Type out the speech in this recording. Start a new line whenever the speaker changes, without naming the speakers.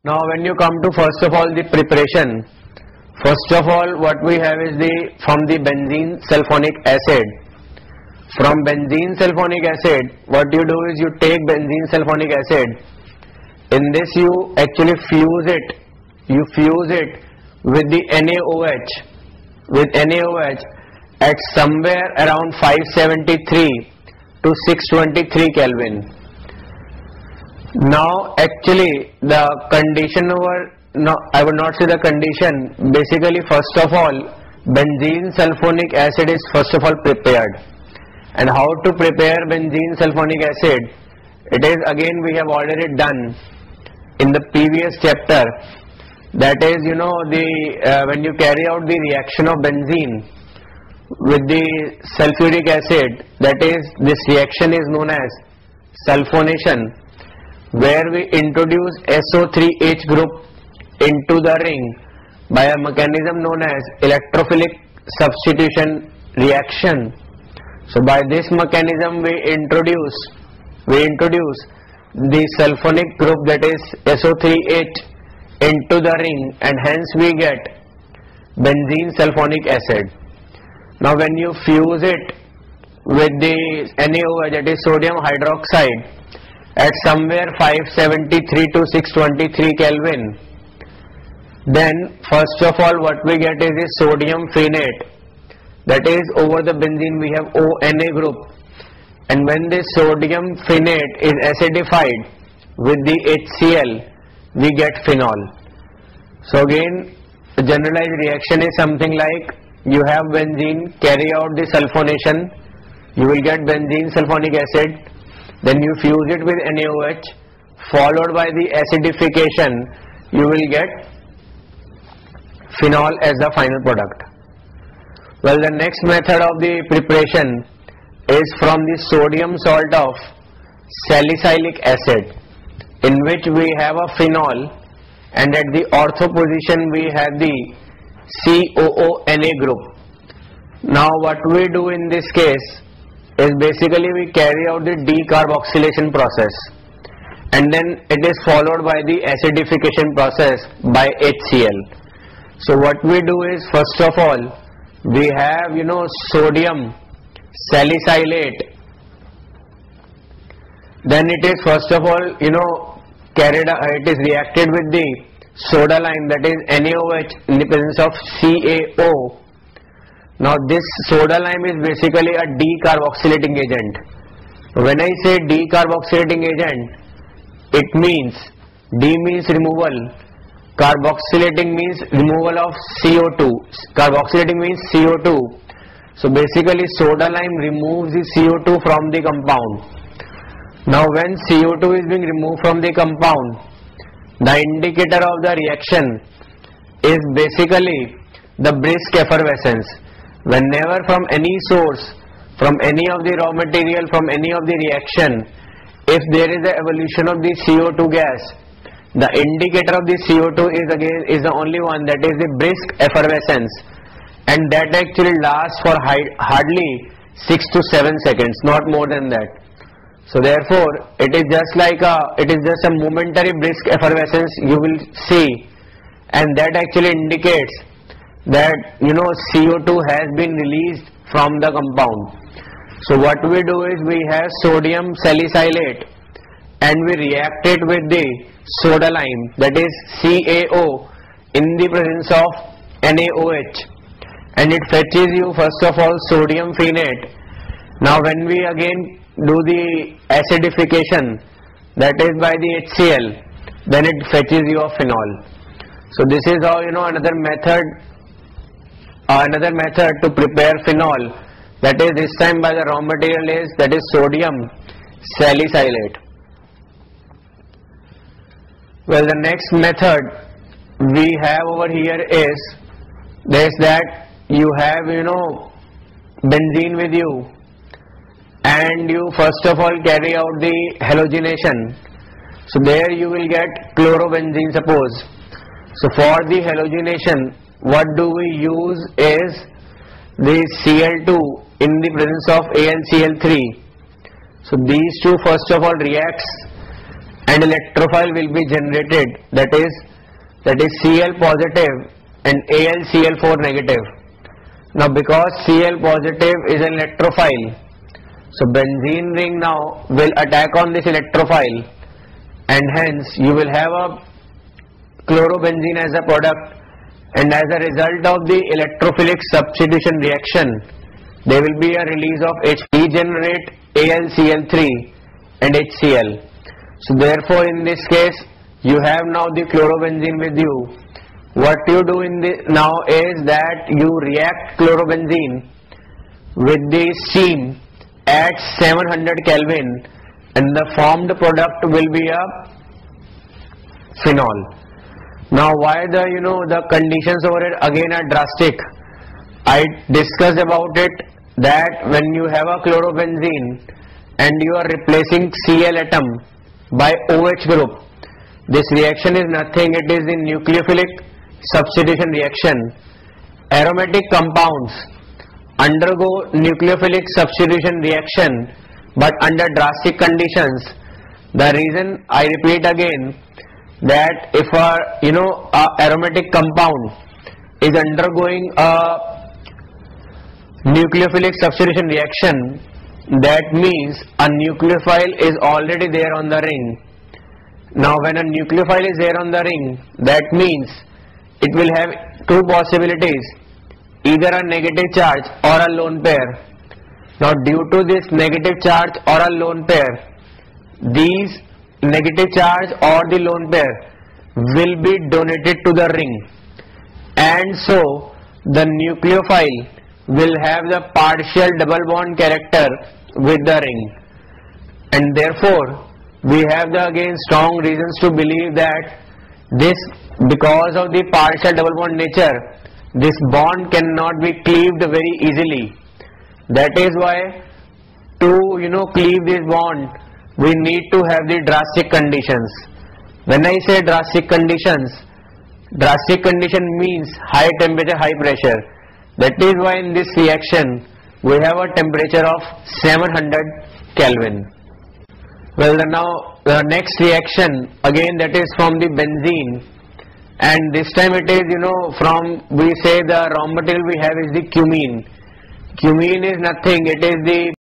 Now when you come to first of all the preparation, first of all what we have is from the benzene sulfonic acid. From benzene sulfonic acid, what you do is you take benzene sulfonic acid. In this you actually fuse it. You fuse it with the NaOH. With NaOH at somewhere around 573 to 623 Kelvin. Now actually the condition over, no, I would not say the condition, basically first of all benzene sulfonic acid is first of all prepared. And how to prepare benzene sulfonic acid, it is again we have already done in the previous chapter. That is, when you carry out the reaction of benzene with the sulfuric acid, that is, this reaction is known as sulfonation, where we introduce SO3H group into the ring by a mechanism known as electrophilic substitution reaction. So by this mechanism we introduce the sulfonic group, that is SO3H, into the ring, and hence we get benzene sulfonic acid. Now when you fuse it with the NaOH, that is sodium hydroxide, at somewhere 573 to 623 Kelvin, then first of all what we get is a sodium phenate, that is over the benzene we have ONA group, and when this sodium phenate is acidified with the HCl, we get phenol. So again the generalized reaction is something like, you have benzene, carry out the sulfonation, you will get benzene sulfonic acid, then you fuse it with NaOH, followed by the acidification, you will get phenol as the final product. Well, the next method of the preparation is from the sodium salt of salicylic acid, in which we have a phenol, and at the ortho position we have the COONA group. Now what we do in this case is basically we carry out the decarboxylation process, and then it is followed by the acidification process by HCl. So what we do is, first of all we have sodium salicylate, then it is first of all it is reacted with the soda lime, that is NaOH, in the presence of CaO. Now this soda lime is basically a decarboxylating agent. When I say decarboxylating agent, it means D means removal, carboxylating means removal of CO2, carboxylating means CO2. So basically soda lime removes the CO2 from the compound. Now when CO2 is being removed from the compound, the indicator of the reaction is basically the brisk effervescence. Whenever from any source, from any of the raw material, from any of the reaction, if there is a evolution of the CO2 gas, the indicator of the CO2 is the only one, that is the brisk effervescence, and that actually lasts for hardly 6 to 7 seconds, not more than that. So therefore it is just a momentary brisk effervescence you will see, and that actually indicates that CO2 has been released from the compound. So what we do is we have sodium salicylate and we react it with the soda lime, that is CaO, in the presence of NaOH, and it fetches you first of all sodium phenate. Now when we again do the acidification, that is by the HCl, then it fetches you a phenol. So this is how another method to prepare phenol, that is this time by the raw material is, that is sodium salicylate. Well, the next method we have over here is this, that you have benzene with you, and you first of all carry out the halogenation. So there you will get chlorobenzene, suppose. So for the halogenation, what do we use is the Cl2 in the presence of AlCl3. So these two first of all reacts, and electrophile will be generated, that is Cl positive and AlCl4 negative. Now because Cl positive is an electrophile, so benzene ring now will attack on this electrophile, and hence you will have a chlorobenzene as a product, and as a result of the electrophilic substitution reaction there will be a release of H. Regenerate AlCl3 and HCl. So therefore in this case you have now the chlorobenzene with you. What you do in this now is that you react chlorobenzene with the steam at 700 Kelvin, and the formed product will be a phenol. Now why the conditions over it again are drastic? I discussed about it that when you have a chlorobenzene and you are replacing Cl atom by OH group, this reaction is nothing, it is the nucleophilic substitution reaction. Aromatic compounds undergo nucleophilic substitution reaction but under drastic conditions. The reason, I repeat again, that if a aromatic compound is undergoing a nucleophilic substitution reaction, that means a nucleophile is already there on the ring. Now when a nucleophile is there on the ring, that means it will have two possibilities, either a negative charge or a lone pair. Now due to this negative charge or a lone pair, these negative charge or the lone pair will be donated to the ring, and so the nucleophile will have the partial double bond character with the ring, and therefore we have the again strong reasons to believe that this, because of the partial double bond nature, this bond cannot be cleaved very easily. That is why to cleave this bond we need to have the drastic conditions. When I say drastic condition means high temperature, high pressure. That is why in this reaction we have a temperature of 700 Kelvin. Well, now the next reaction again, that is from the benzene, and this time it is from, we say the raw material we have is the cumene. Cumene is nothing, it is the